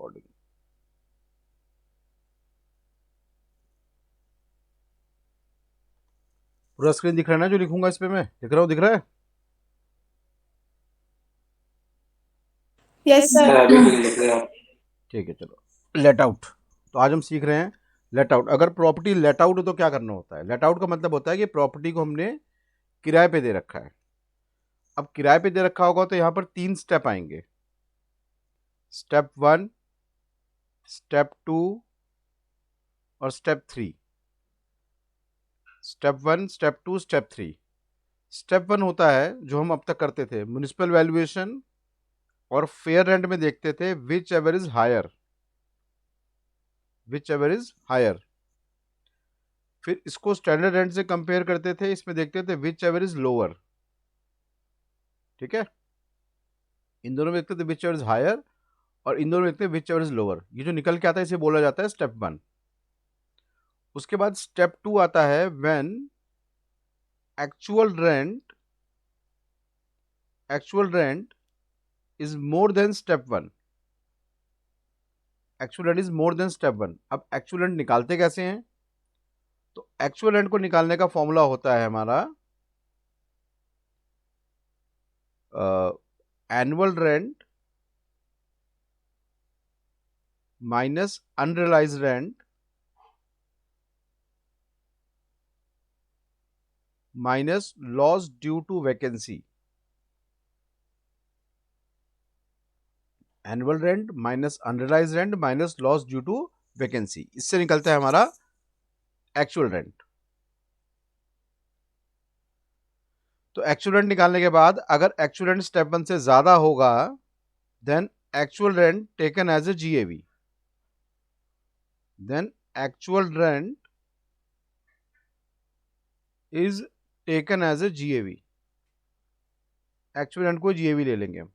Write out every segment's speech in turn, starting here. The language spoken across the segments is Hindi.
रिकॉर्डिंग। पूरा स्क्रीन दिख रहा है ना जो लिखूंगा इस पे? मैं दिख रहा हूँ, दिख रहा है? Yes sir. बिल्कुल लिख रहे हैं आप। ठीक है, चलो लेट आउट। तो आज हम सीख रहे हैं लेट आउट। अगर प्रॉपर्टी लेट आउट हो तो क्या करना होता है? लेट आउट का मतलब होता है कि प्रॉपर्टी को हमने किराए पे दे रखा है। अब किराए पे दे रखा होगा तो यहाँ पर 3 स्टेप आएंगे। स्टेप 1, स्टेप 2 और step 3। Step 1, step 2, step 3। Step 1 होता है जो हम अब तक करते थे, म्युनिसिपल वैल्यूएशन और फेयर रेंट में देखते थे whichever is higher, whichever is higher. फिर इसको स्टैंडर्ड रेंट से कंपेयर करते थे, इसमें देखते थे विच एवर इज लोअर। ठीक है, इन दोनों में देखते थे विच एवर इज हायर और इन दोनों में देखते हैं विच एवर इज लोअर। ये जो निकल के आता है इसे बोला जाता है स्टेप 1। उसके बाद स्टेप 2 आता है when actual rent is more than step 1। Actual rent is more than step 1। अब एक्चुअल रेंट निकालते कैसे हैं? तो एक्चुअल रेंट को निकालने का फॉर्मूला होता है हमारा annual rent minus unrealise rent minus loss due to vacancy. Annual rent minus unrealise rent minus loss due to vacancy, इससे निकलता है हमारा एक्चुअल रेंट। तो एक्चुअल रेंट निकालने के बाद अगर एक्चुअल रेंट स्टेप 1 से ज्यादा होगा then actual rent taken as a GAV. Then actual rent is taken as a GAV. Actual rent को जीएवी ले लेंगे हम।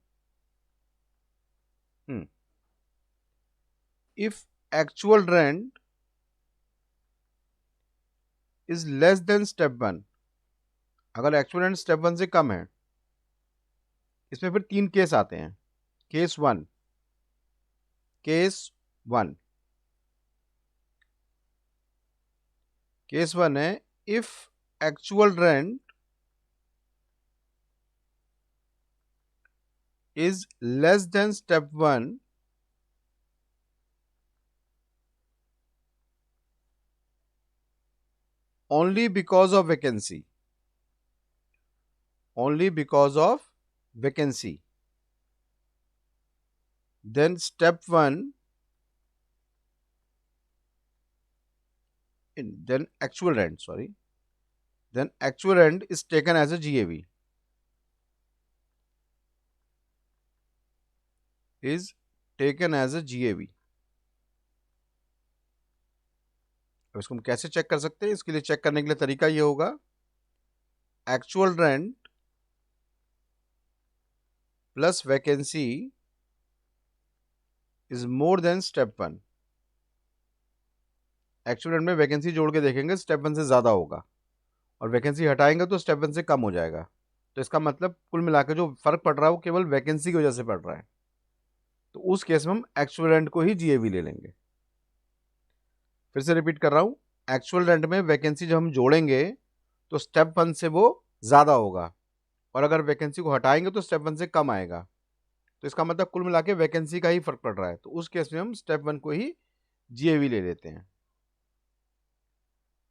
If actual rent is less than step 1, अगर एक्चुअल रेंट स्टेप 1 से कम है, इसमें फिर 3 केस आते हैं। केस 1, केस 1 केस 1 है if actual rent is less than step 1 only because of vacancy, only because of vacancy, then step 1 then actual rent, sorry, then actual rent is taken as a GAV, is taken as a GAV। अब इसको हम कैसे चेक कर सकते हैं? इसके लिए चेक करने के लिए तरीका ये होगा, actual rent plus vacancy is more than step 1। Actual rent में वैकेंसी जोड़ के देखेंगे, स्टेप 1 से ज्यादा होगा और वैकेंसी हटाएंगे तो स्टेप 1 से कम हो जाएगा। तो इसका मतलब कुल मिलाकर जो फर्क पड़ रहा है वो केवल वैकेंसी की वजह से पड़ रहा है। तो उस केस में हम एक्चुअल रेंट को ही जीएवी ले लेंगे। फिर से रिपीट कर रहा हूं, एक्चुअल रेंट में वैकेंसी जब हम जोड़ेंगे तो स्टेप 1 से वो ज्यादा होगा और अगर वैकेंसी को हटाएंगे तो स्टेप 1 से कम आएगा। तो इसका मतलब कुल मिला के वैकेंसी का ही फर्क पड़ रहा है, तो उस केस में हम स्टेप 1 को ही जीएवी ले लेते हैं।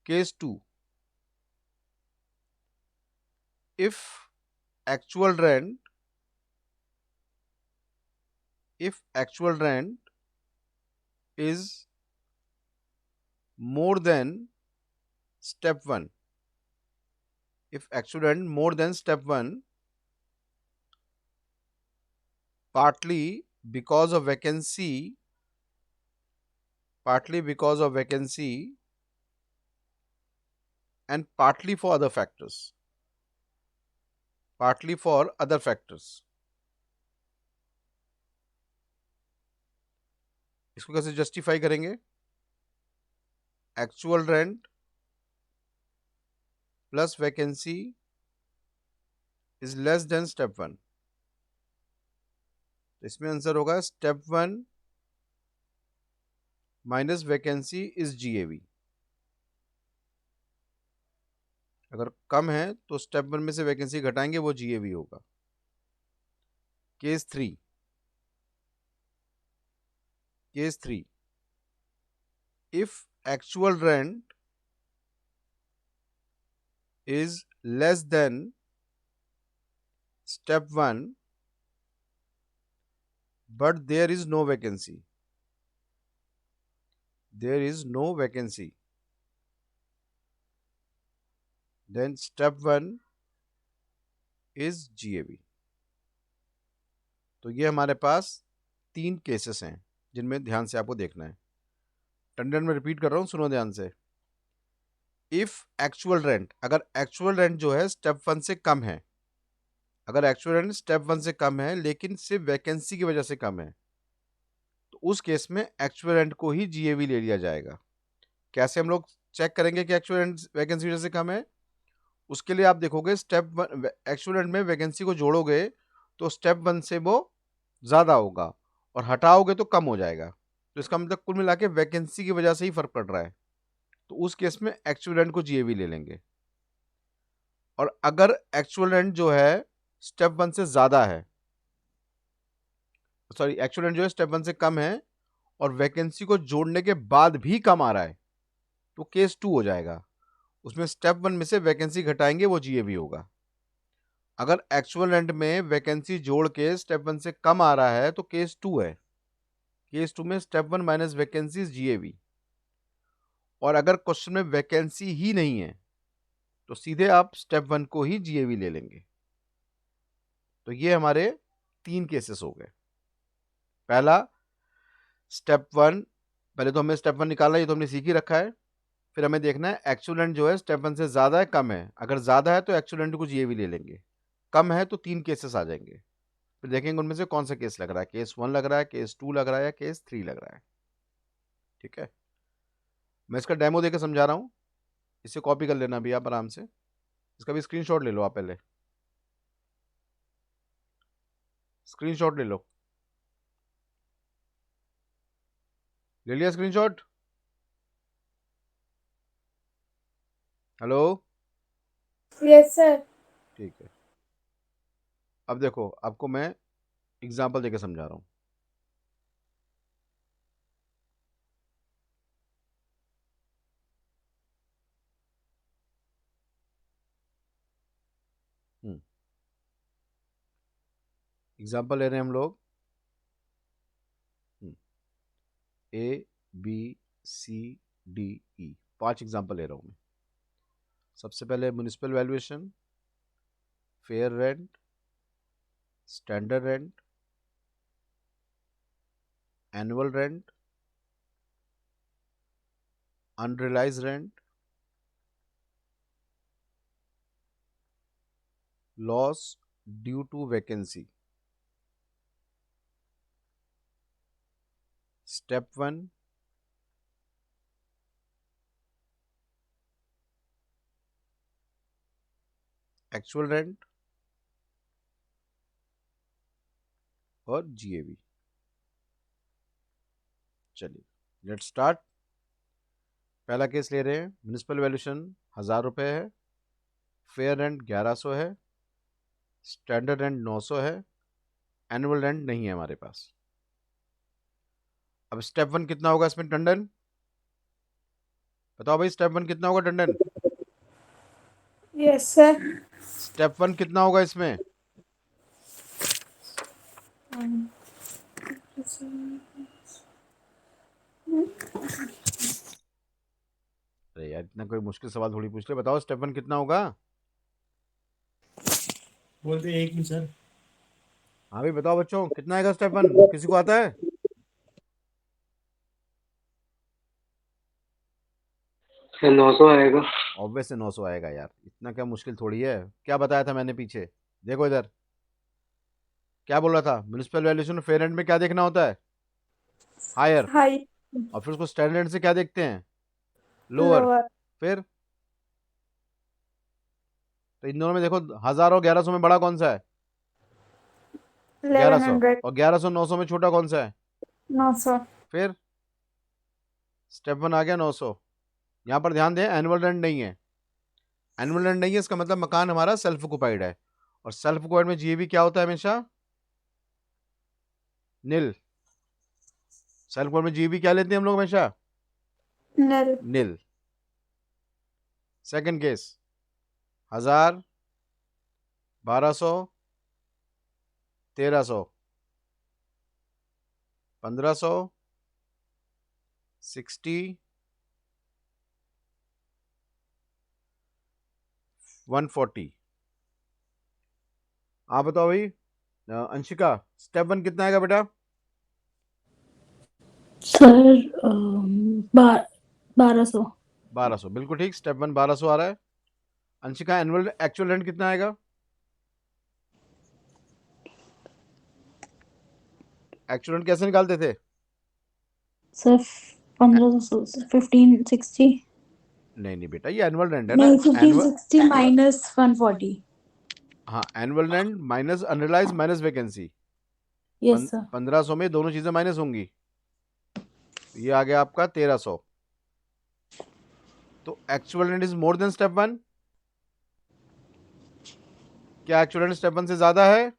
Case 2, if actual rent if actual rent is more than step 1, if actual rent more than step 1, partly because of vacancy, partly because of vacancy and partly for other factors, partly for other factors। इसको कैसे जस्टिफाई करेंगे? Actual rent plus vacancy is less than step 1। इसमें आंसर होगा step 1 minus vacancy is GAV। अगर कम है तो स्टेप 1 में से वैकेंसी घटाएंगे, वो GAV होगा। Case 3, case 3, if actual rent is less than step 1 but there is no vacancy, there is no vacancy, then step 1 is GAV। तो ये हमारे पास 3 केसेस हैं जिनमें ध्यान से आपको देखना है। टंडन में रिपीट कर रहा हूं, सुनो ध्यान से। इफ एक्चुअल रेंट, अगर एक्चुअल रेंट जो है स्टेप 1 से कम है, अगर एक्चुअल रेंट स्टेप 1 से कम है लेकिन सिर्फ वैकेंसी की वजह से कम है, तो उस केस में एक्चुअल रेंट को ही GAV ले लिया जाएगा। कैसे हम लोग चेक करेंगे कि एक्चुअल रेंट वैकेंसी की वजह से कम है? उसके लिए आप देखोगे स्टेप 1 एक्चुअल रेंट में वैकेंसी को जोड़ोगे तो स्टेप 1 से वो ज़्यादा होगा और हटाओगे तो कम हो जाएगा। तो इसका मतलब कुल मिला के वैकेंसी की वजह से ही फर्क पड़ रहा है, तो उस केस में एक्चुअल रेंट को GAV ले लेंगे। और अगर एक्चुअल रेंट जो है स्टेप 1 से ज़्यादा है, सॉरी एक्चुअल रेंट जो है स्टेप 1 से कम है और वैकेंसी को जोड़ने के बाद भी कम आ रहा है, तो केस 2 हो जाएगा। उसमें स्टेप 1 में से वैकेंसी घटाएंगे, वो GAV होगा। अगर एक्चुअल रेंट में वैकेंसी जोड़ के स्टेप 1 से कम आ रहा है तो केस 2 है। केस 2 में step 1 minus vacancy is GAV। और अगर क्वेश्चन में वैकेंसी ही नहीं है तो सीधे आप स्टेप 1 को ही GAV ले लेंगे। तो ये हमारे 3 केसेस हो गए। पहला स्टेप 1, पहले तो हमें स्टेप 1 निकालना है, ये तो हमने सीख ही रखा है। फिर हमें देखना है एक्चुअल रेंट जो है स्टेप 1 से ज़्यादा है कम है, अगर ज़्यादा है तो एक्चुअल रेंट को GAV ले लेंगे, कम है तो 3 केसेस आ जाएंगे। फिर देखेंगे उनमें से कौन सा केस लग रहा है, केस 1 लग रहा है, केस 2 लग रहा है या केस 3 लग रहा है। ठीक है, मैं इसका डेमो देकर समझा रहा हूँ, इसे कॉपी कर लेना भी आप आराम से। इसका भी स्क्रीनशॉट ले लो आप, पहले स्क्रीनशॉट ले लो। ले लिया स्क्रीनशॉट? हेलो? Yes sir. ठीक है, अब देखो आपको मैं एग्जाम्पल देकर समझा रहा हूँ। एग्जाम्पल ले रहे हैं हम लोग, ABCDE, 5 एग्जाम्पल ले रहा हूँ मैं। सबसे पहले municipal valuation, fair rent, standard rent, annual rent, unrealise rent, loss due to vacancy. Step 1, actual rent और GAV। चलिए लेट स्टार्ट। पहला केस ले रहे हैं, म्युनिसिपल वैल्यूएशन 1000 रुपये है, फेयर रेंट 1100 है, स्टैंडर्ड रेंट 900 है, एनुअल रेंट नहीं है हमारे पास। अब स्टेप 1 कितना होगा इसमें टंडन? बताओ भाई, स्टेप 1 कितना होगा टंडन? Yes sir. स्टेप 1 कितना होगा इसमें? अरे यार, इतना कोई मुश्किल सवाल थोड़ी पूछ ले। बताओ स्टेप 1 कितना होगा? बोलते एक मिनट सर। हाँ भाई बताओ बच्चों, कितना आएगा स्टेप 1? किसी को आता है? सर 900 आएगा। ऑब्वियस से 900 आएगा यार, इतना क्या मुश्किल थोड़ी है। क्या बताया था मैंने पीछे? देखो इधर, क्या बोल रहा था? म्युनिसिपल वैल्यूएशन फेयर रेंट में क्या देखना होता है? हायर। हाई। और फिर उसको स्टैंडर्ड से क्या देखते हैं? लोअर। लोअर। फिर तो इन दोनों में देखो, 1000 और 1100 में बड़ा कौन सा है? 1100। 1100। और 1100 900 में छोटा कौन सा है? 900। फिर स्टेप 1 आ गया 900। यहाँ पर ध्यान दें, एनुअल रेंट नहीं है। एनुअल रेंट नहीं है इसका मतलब मकान हमारा सेल्फ ऑक्युपाइड है, और सेल्फ ऑक्युपाइड में जीएबी क्या होता है हमेशा? नील। सेल्फ ऑक्युपाइड में जीएबी क्या लेते हैं हम लोग हमेशा? नल। नील। Second case, 1000, 1200, 1300, 1500, 60, 140। आप बताओ भाई, अंशिका, स्टेप 1 कितना आएगा बेटा? सर 1200। 1200, बिल्कुल ठीक। स्टेप 1 1200 आ रहा है। अंशिका, एनुअल एक्चुअल रेंट कितना आएगा? एक्चुअल रेंट कैसे निकालते थे? सर 1500, 1560। नहीं नहीं बेटा, ये एनुअल रेंट है ना। नहीं, एनुअल, 1560 माइनस 140। हाँ, annual rent minus unrealise minus vacancy. Yes sir. 1500 में दोनों चीजें माइनस होंगी, तो ये आ गया आपका 1300। तो actual rent is more than step 1। क्या एक्चुअल रेंट स्टेप 1 से ज्यादा है?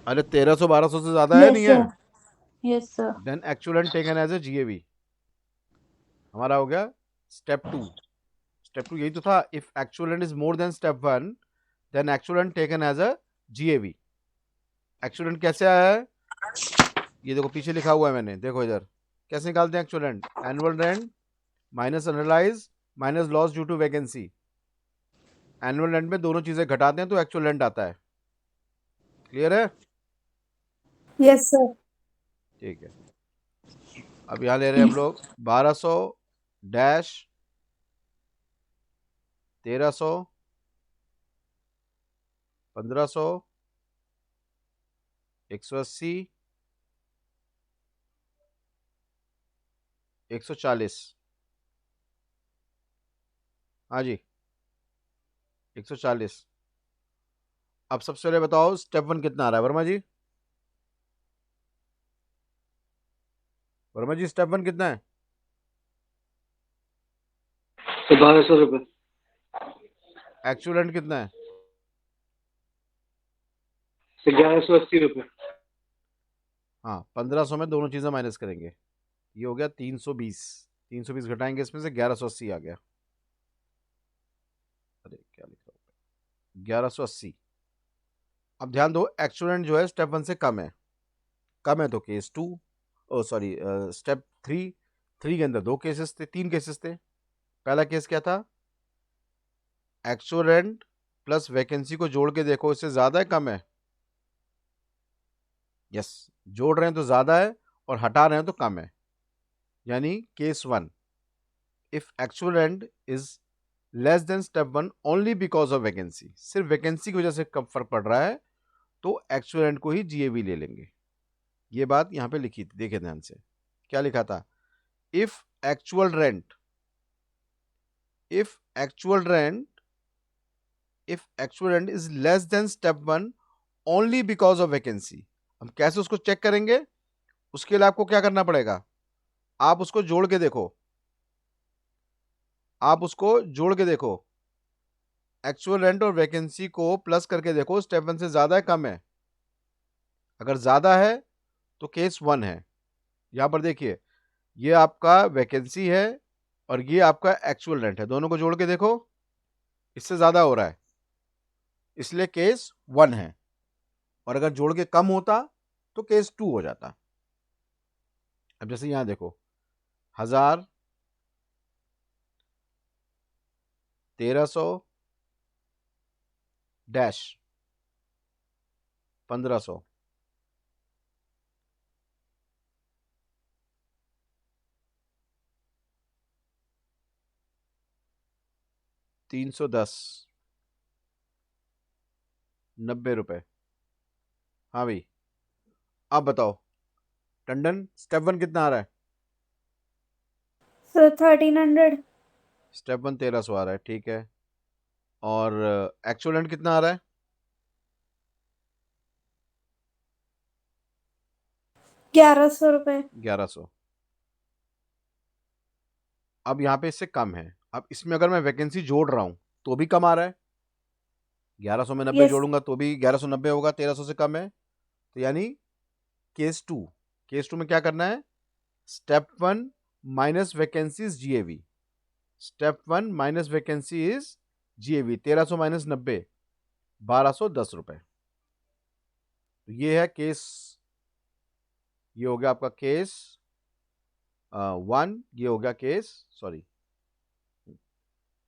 अरे 1300 1200 से ज्यादा है, यस नहीं है? Sir. Yes sir. Then actual rent taken as a GAV. हमारा हो गया स्टेप 2। स्टेप 2 यही तो था, if actual rent is more than step 1 then actual rent taken as a GAV. Actual rent कैसे आया है? ये देखो पीछे लिखा हुआ है मैंने, देखो इधर। कैसे निकालते हैं actual rent? Annual rent minus unrealise minus loss due to vacancy. Annual rent में दोनों चीजें घटाते हैं तो एक्चुअल रेंट आता है। क्लियर है? Yes sir. ठीक है। अब यहां ले रहे हैं हम लोग 1200 डैश 1300, 1500, 180, 140। हाँ जी, 140। अब सबसे पहले बताओ स्टेप 1 कितना आ रहा है वर्मा जी? वर्मा जी, स्टेप 1 कितना है? तो 1200 रुपये। एक्चुअल रेंट कितना है? तो 1180 रुपये। हाँ, 1500 में दोनों चीजें माइनस करेंगे, ये हो गया 320। 320 घटाएंगे इसमें से 1180 आ गया। अरे क्या लिख रहा हूँ, 1180। अब ध्यान दो, एक्चुअल रेंट जो है स्टेप 1 से कम है। कम है तो केस 2, ओ सॉरी, स्टेप 3। 3 के अंदर 2 केसेस थे, 3 केसेस थे। पहला केस क्या था? एक्चुअल रेंट प्लस वैकेंसी को जोड़ के देखो, इससे ज्यादा है कम है? यस, जोड़ रहे हैं तो ज्यादा है और हटा रहे हैं तो कम है। यानी case 1, if actual rent is less than step 1 only because of vacancy, सिर्फ वैकेंसी की वजह से कम फर्क पड़ रहा है, तो एक्चुअल रेंट को ही जीएवी ले लेंगे। ये बात यहां पे लिखी थी, देखे ध्यान से। क्या लिखा था? If actual rent, if actual rent, if actual rent is less than step 1 only because of vacancy. हम कैसे उसको चेक करेंगे? उसके लिए आपको क्या करना पड़ेगा? आप उसको जोड़ के देखो, आप उसको जोड़ के देखो, एक्चुअल रेंट और वैकेंसी को प्लस करके देखो, स्टेप 1 से ज्यादा है कम है? अगर ज्यादा है तो केस 1 है। यहां पर देखिए, ये आपका वैकेंसी है और ये आपका एक्चुअल रेंट है, दोनों को जोड़ के देखो, इससे ज्यादा हो रहा है, इसलिए केस 1 है। और अगर जोड़ के कम होता तो केस 2 हो जाता। अब जैसे यहां देखो, 1000, 1300 डैश 1500, 310, 90 रुपए। हाँ भाई, आप बताओ टंडन, स्टेप 1 कितना आ रहा है? सर 1300। स्टेप 1 1300 आ रहा है, ठीक है। और एक्चुअल रेंट कितना आ रहा है? ₹1100 1100। अब यहाँ पे इससे कम है। अब इसमें अगर मैं वैकेंसी जोड़ रहा हूँ तो भी कम आ रहा है। 1100 में 90 यस जोड़ूंगा तो भी 1190 होगा, 1300 से कम है। तो यानी केस टू में क्या करना है? Step 1 minus vacancy is GAV. Step 1 minus vacancy is GAV. 1300 minus 90, 1210 रुपए। तो ये है केस, ये हो गया आपका केस 1, ये हो गया केस, सॉरी,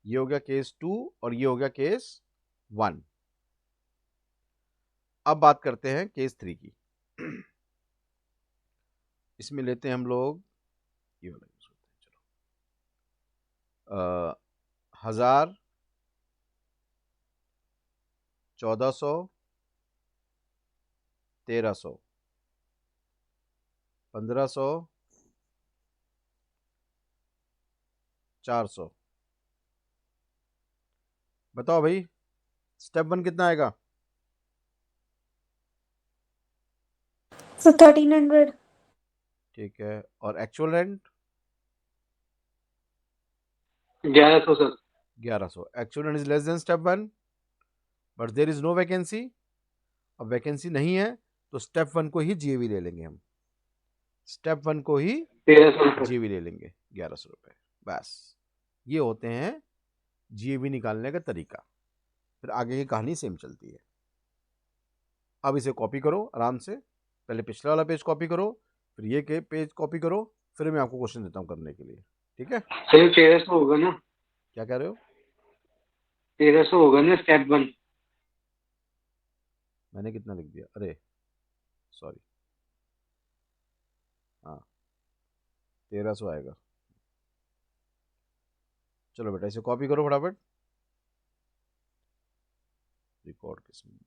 ये हो गया केस 2 और ये हो गया केस 1। अब बात करते हैं केस 3 की। इसमें लेते हैं हम लोग ये वाला यूज करते हैं, चलो 1000, 1400, 1300, 1500, 400। बताओ भाई स्टेप 1 कितना आएगा? सर 1300 ठीक है, और actual rent 1100 sir. 1100। Actual rent is less than step 1 but there is no vacancy. अब वैकेंसी नहीं है तो स्टेप 1 को ही जीएवी ले लेंगे हम। स्टेप 1 को ही 1300 रुपये। जीएवी ले लेंगे, 1100 रुपए। बस ये होते हैं जीएवी निकालने का तरीका। फिर आगे की कहानी सेम चलती है। अब इसे कॉपी करो आराम से। पहले पिछला वाला पेज कॉपी करो, फिर ये के पेज कॉपी करो, फिर मैं आपको क्वेश्चन देता हूँ करने के लिए। ठीक है? सर 1300 होगा ना? क्या कह रहे हो? 1300 होगा ना स्टेप 1? मैंने कितना लिख दिया? अरे सॉरी, हाँ 1300 आएगा। चलो बेटा इसे कॉपी करो फटाफट। रिकॉर्ड किसमें?